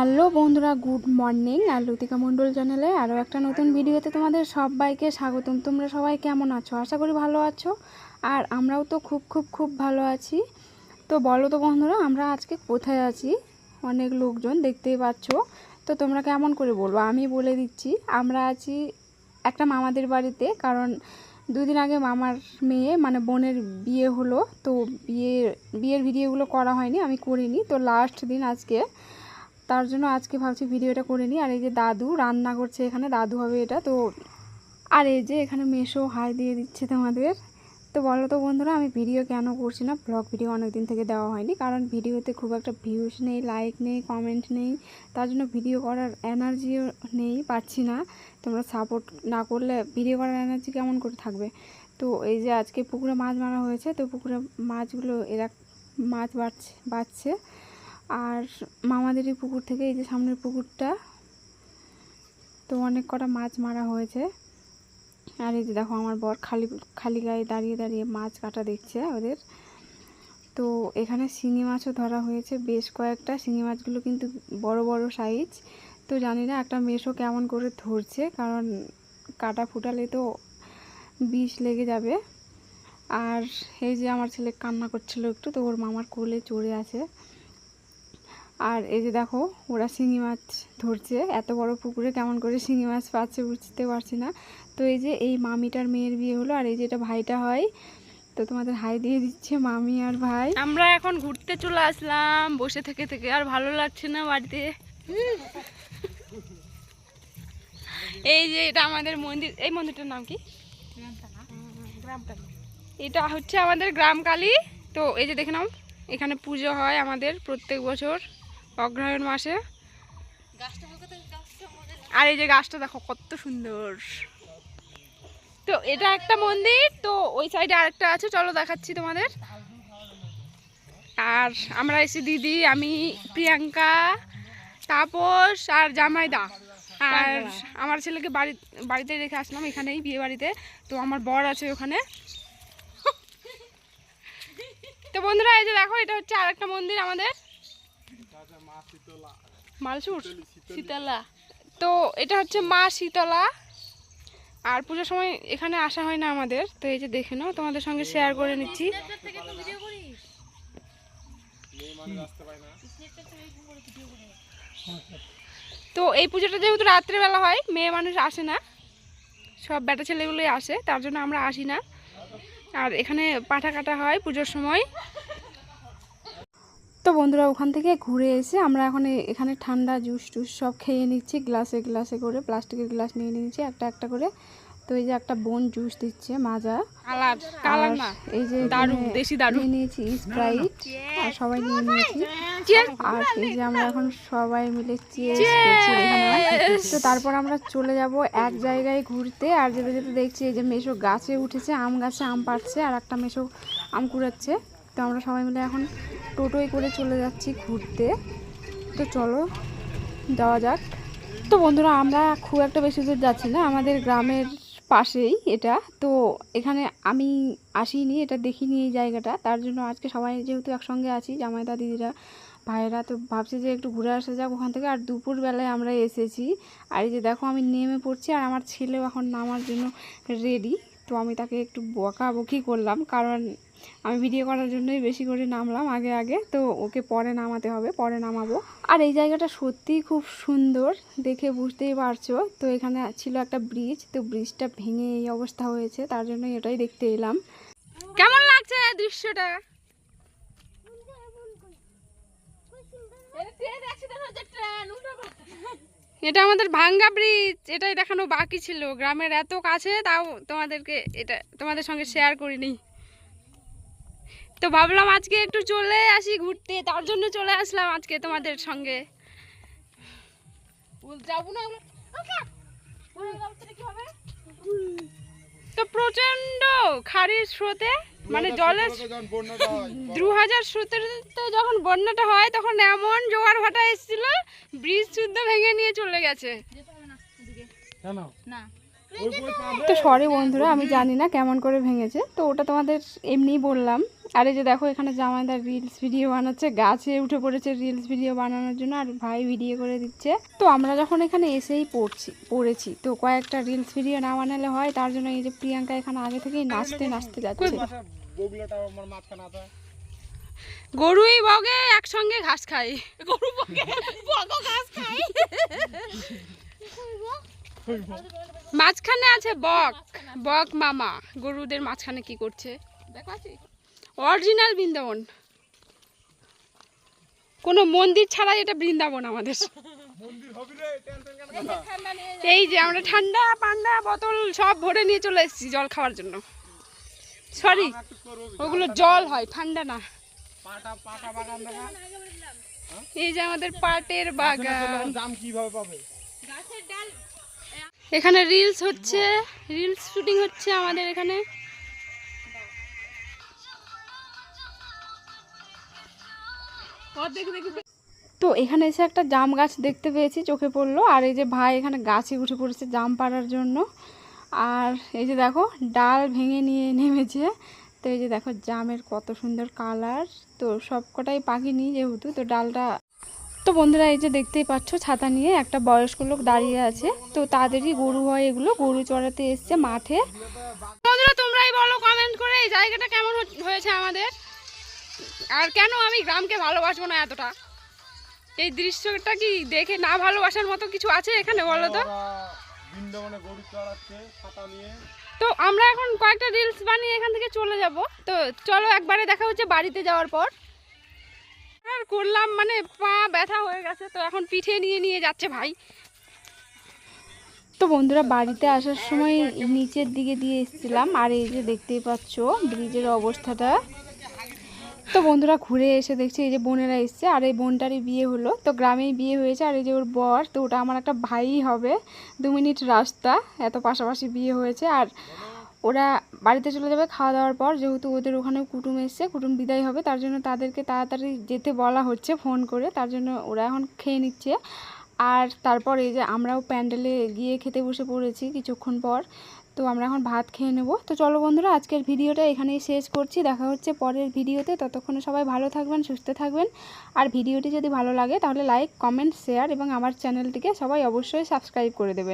Hello বন্ধুরা, good morning. আর লতিকা মণ্ডল চ্যানেলে আরও একটা নতুন ভিডিওতে তোমাদের সবাইকে স্বাগতম। তোমরা সবাই কেমন আছো? আশা করি ভালো আছো। আর আমরাও তো খুব ভালো আছি। তো বলো তো বন্ধুরা, আমরা আজকে কোথায় আছি? অনেক লোকজন দেখতেই পাচ্ছ। তো তোমরা কেমন করে বলবো, আমি বলে দিচ্ছি। আমরা আছি একটা মামাদের বাড়িতে, কারণ দুদিন আগে মামার মেয়ে মানে বোনের বিয়ে হলো। তো বিয়ের ভিডিওগুলো করা হয়নি, আমি করিনি। তো লাস্ট দিন আজকে, তার জন্য আজকে ভাবছি ভিডিওটা করে নিই। আর এই যে দাদু রান্না করছে, এখানে দাদু হবে এটা। তো আর এই যে এখানে মেশো হাই দিয়ে দিচ্ছে তোমাদের। তো বলো তো বন্ধুরা, আমি ভিডিও কেন করছি না, ব্লগ ভিডিও অনেক দিন থেকে দেওয়া হয়নি, কারণ ভিডিওতে খুব একটা ভিউজ নেই, লাইক নেই, কমেন্ট নেই। তার জন্য ভিডিও করার এনার্জিও নেই, পাচ্ছি না। তোমরা সাপোর্ট না করলে ভিডিও করার এনার্জি কেমন করে থাকবে? তো এই যে আজকে পুকুরে মাছ মারা হয়েছে, তো পুকুরে মাছগুলো এরা মাছ বাড়ছে। আর মামাদেরই পুকুর থেকে, এই যে সামনের পুকুরটা, তো অনেক কটা মাছ মারা হয়েছে। আর এই যে দেখো আমার বর খালি গায়ে দাঁড়িয়ে মাছ কাটা দেখছে ওদের। তো এখানে শিঙি মাছও ধরা হয়েছে, বেশ কয়েকটা। শিঙি মাছগুলো কিন্তু বড় সাইজ। তো জানি না একটা মেশো কেমন করে ধরছে, কারণ কাটা ফুটালে তো বিষ লেগে যাবে। আর এই যে আমার ছেলে কান্না করছিল একটু, তো ওর মামার কোলে চড়ে আছে। আর এই যে দেখো ওরা শিঙি মাছ ধরছে। এত বড় পুকুরে কেমন করে শিঙি মাছ পাচ্ছে বুঝতে পারছি না। তো এই যে এই মামিটার মেয়ের বিয়ে হলো, আর এই যে এটা ভাইটা হয়। তো তোমাদের হাই দিয়ে দিচ্ছে মামি আর ভাই। আমরা এখন ঘুরতে চলে আসলাম, বসে থেকে আর ভালো লাগছে না বাড়িতে। এই যে এটা আমাদের মন্দির, এই মন্দিরটার নাম কি? এটা হচ্ছে আমাদের গ্রাম কালী। তো এই যে দেখে নাও, এখানে পুজো হয় আমাদের প্রত্যেক বছর অগ্রহায়ণ মাসে। আর এই যে গাছটা দেখো কত সুন্দর। তো এটা একটা মন্দির, তো ওই সাইডে আরেকটা আছে, চলো দেখাচ্ছি তোমাদের। আর আমরা এসে দিদি, আমি, প্রিয়াঙ্কা, তাপস আর জামাইদা। আর আমার ছেলেকে বাড়িতে রেখে আসলাম, এখানেই বিয়ে বাড়িতে। তো আমার বর আছে ওখানে। তো বন্ধুরা এই যে দেখো, এটা হচ্ছে আরেকটা মন্দির আমাদের, মালসুর শীতলা। তো এটা হচ্ছে মা শীতলা। আর পুজোর সময় এখানে আসা হয় না আমাদের। তো এই যে দেখে নাও, তোমাদের সঙ্গে শেয়ার করে নিচ্ছি। তো এই পুজোটা যেহেতু রাত্রেবেলা হয়, মেয়ে মানুষ আসে না, সব বেটা ছেলেগুলোই আসে, তার জন্য আমরা আসি না। আর এখানে পাঠা কাটা হয় পুজোর সময়। তো বন্ধুরা ওখান থেকে ঘুরে এসে আমরা এখন এখানে ঠান্ডা জুস টুস সব খেয়ে নিচ্ছি, গ্লাসে করে, প্লাস্টিকের গ্লাস নিয়ে নিচ্ছি একটা করে। তো এই যে একটা বোন জুস দিচ্ছে মাজা, এই যে দেশি দারু নিয়েছি, স্প্রাইট, আর সবাই নিয়ে নিয়েছি। আর এই যে আমরা এখন সবাই মিলে চিয়ার্স করছি এখানে। তো তারপর আমরা চলে যাব এক জায়গায় ঘুরতে। আর যেতে যেতে দেখছি এই যে মেশো গাছে উঠেছে, আম গাছে আম পাড়ছে, আর একটা মেশো আম কুড়াচ্ছে। তো আমরা সবাই মিলে এখন টোটোয় করে চলে যাচ্ছি ঘুরতে। তো চলো যাওয়া যাক। তো বন্ধুরা আমরা খুব একটা বেশি দূর যাচ্ছি না, আমাদের গ্রামের পাশেই এটা। তো এখানে আমি আসিনি, এটা দেখিনি এই জায়গাটা, তার জন্য আজকে সবাই যেহেতু একসঙ্গে আছি, জামাইদা, দিদিরা, ভাইয়েরা, তো ভাবছি যে একটু ঘুরে আসা যাক ওখান থেকে। আর দুপুরবেলায় আমরা এসেছি। আর এই যে দেখো আমি নেমে পড়ছি, আর আমার ছেলেও এখন নামার জন্য রেডি। তো আমি তাকে একটু বকাবকি করলাম, কারণ আমি ভিডিও করার জন্যই বেশি করে নামলাম আগে। তো ওকে পরে নামাতে হবে, পরে নামাবো। আর এই জায়গাটা সত্যিই খুব সুন্দর, দেখে বুঝতেই পারছো। তো এখানে ছিল একটা ব্রিজ, তো ব্রিজটা ভেঙে এই অবস্থা হয়েছে, তার জন্য এটাই দেখতে এলাম। কেমন লাগছে দৃশ্যটা? এটা আমাদের ভাঙ্গা ব্রিজ, এটাই দেখানো বাকি ছিল। গ্রামের এত কাছে, তাও তোমাদের সঙ্গে শেয়ার করিনি। তো ভাবলাম আজকে একটু চলে আসি ঘুরতে, তার জন্য চলে আসলাম আজকে তোমাদের সঙ্গে। তো প্রচন্ড খারির স্রোতে, মানে জলের 2017-তে যখন বন্যাটা হয়, তখন এমন জোয়ার ভাটা এসেছিল, ব্রিজ শুদ্ধ ভেঙে নিয়ে চলে গেছে। তো সরি বন্ধুরা, আমি জানি না কেমন করে ভেঙেছে, তো ওটা তোমাদের এমনিই বললাম। আর এই যে দেখো এখানে জামাইদার রিলস ভিডিও বানাচ্ছে, গাছে উঠে পড়েছে রিলস ভিডিও বানানোর জন্য, আর ভাই ভিডিও করে দিচ্ছে। তো আমরা যখন এখানে এসেই পড়েছি, তো কয়েকটা রিলস ভিডিও না বানালে হয়, তার জন্য এই যে প্রিয়াঙ্কা এখানে আগে থেকেই নাচতে নাচতে যাচ্ছে। গরুই বগে একসঙ্গে ঘাস খায়, গরু বগে ঘাস খায়। মাঝখানে আছে বক মামা, গরুদের মাঝখানে কি করছে অরিজিনাল বৃন্দাবন, কোনো মন্দির ছাড়াই এটা বৃন্দাবন আমাদের। এই যে আমরা ঠান্ডা পান্ডা বোতল সব ভরে নিয়ে চলে এসেছি জল খাওয়ার জন্য। সরি, ওগুলো জল হয়, ঠান্ডা না। এই যে আমাদের পাটের বাগান। এখানে রিলস হচ্ছে, রিলস শুটিং হচ্ছে আমাদের এখানে। তো এখানে এসে একটা জাম গাছ দেখতে পেয়েছি, চোখে পড়লো। আর এই যে ভাই এখানে গাছে উঠে পড়েছে জাম পাড়ার জন্য। আর এই যে দেখো ডাল ভেঙে নিয়ে নেমেছে। তো এই যে দেখো জামের কত সুন্দর কালার। তো সব কটাই পাকিনি যেহেতু, তো ডালটা। তো বন্ধুরা এই যে দেখতেই পাচ্ছ ছাতা নিয়ে একটা বয়স্ক লোক দাঁড়িয়ে আছে। তো তাদেরই গরু হয় এগুলো, গরু চড়াতে এসছে মাঠে। বন্ধুরা তোমরাই বলো কমেন্ট করে এই জায়গাটা কেমন হয়েছে আমাদের, আর কেন আমি গ্রামকে ভালোবাসবো না এতটা। এই দৃশ্যটা কি দেখে না ভালোবাসার মতো কিছু আছে এখানে বলো তো? তো আমরা এখন কয়েকটা রিলস বানিয়ে এখান থেকে চলে যাব। তো চলো একবারে দেখা হচ্ছে বাড়িতে যাওয়ার পর। আর করলাম মানে পা ব্যথা হয়ে গেছে, তো এখন পিঠে নিয়ে নিয়ে যাচ্ছে ভাই। তো বন্ধুরা বাড়িতে আসার সময় নিচের দিকে দিয়ে এসেছিলাম, আর এই যে দেখতেই পাচ্ছ ব্রিজের অবস্থাটা। তো বন্ধুরা ঘুরে এসে দেখছি এই যে বোনেরা এসছে, আর এই বোনটারই বিয়ে হলো। তো গ্রামেই বিয়ে হয়েছে, আর এই যে ওর বর, তো ওটা আমার একটা ভাই হবে। 2 মিনিট রাস্তা, এত পাশাপাশি বিয়ে হয়েছে। আর ওরা বাড়িতে চলে যাবে খাওয়া দাওয়ার পর, যেহেতু ওদের ওখানেও কুটুম এসছে, কুটুম বিদায় হবে, তার জন্য তাদেরকে তাড়াতাড়ি যেতে বলা হচ্ছে ফোন করে। তার জন্য ওরা এখন খেয়ে নিচ্ছে। আর তারপর এই যে আমরাও প্যান্ডেলে গিয়ে খেতে বসে পড়েছি কিছুক্ষণ পর। তো আমরা এখন ভাত খেয়ে নেব। তো চলো বন্ধুরা আজকের ভিডিওটা এখানেই শেষ করছি, দেখা হচ্ছে পরের ভিডিওতে। ততক্ষণে সবাই ভালো থাকবেন, সুস্থ থাকবেন। আর ভিডিওটি যদি ভালো লাগে তাহলে লাইক, কমেন্ট, শেয়ার এবং আমার চ্যানেলটিকে সবাই অবশ্যই সাবস্ক্রাইব করে দেবেন।